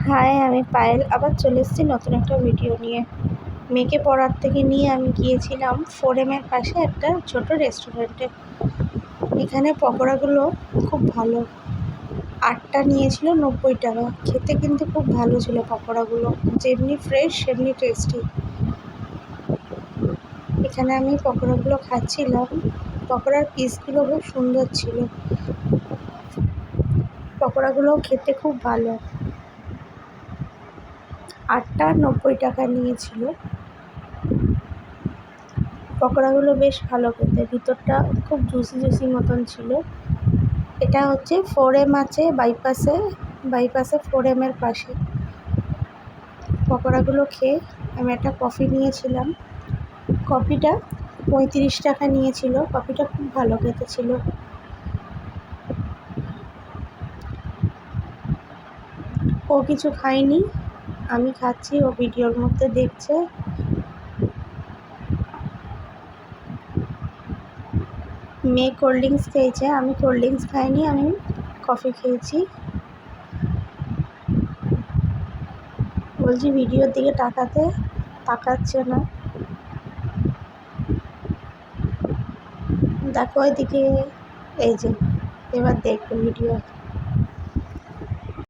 High, আমি পায়েল আবার চলে এসেছি নতুন একটা ভিডিও নিয়ে। মেয়েকে পড়ার থেকে নিয়ে আমি গিয়েছিলাম ফোরেমের পাশে একটা ছোট রেস্টুরেন্টে। এখানে পকোড়াগুলো খুব ভালো। 8টা নিয়েছিল 90 টাকা। খেতে কিন্তু খুব ভালো ছিল পকোড়াগুলো, যেমনি ফ্রেশ সেমনি টেস্টি। এখানে আমি পকোড়াগুলো খাচ্ছিলাম। পকোড়ার পিসগুলো খুব সুন্দর ছিল। পকোড়াগুলো খেতে খুব ভালো। 8টা 90 টাকা নিয়েছিল। পকোড়াগুলো বেশ ভালো খেতে, ভিতরটা খুব জুসি মতন ছিল। এটা হচ্ছে ফোরেম আছে বাইপাসে ফোরেমের পাশে। পকোড়াগুলো খেয়ে আমি একটা কফি নিয়েছিলাম। কফিটা 35 টাকা নিয়েছিল। কফিটা খুব ভালো খেতে ছিল। ও কিছু খায়নি, আমি খাচ্ছি, ও ভিডিওর মধ্যে দেখছে। মেয়ে কোল্ড ড্রিঙ্কস খেয়েছে, আমি কোল্ড ড্রিঙ্কস খাইনি, আমি কফি খেয়েছি। বলছি ভিডিওর দিকে তাকাচ্ছে না। দেখো এদিকে, এই যে এবার দেখবে ভিডিও।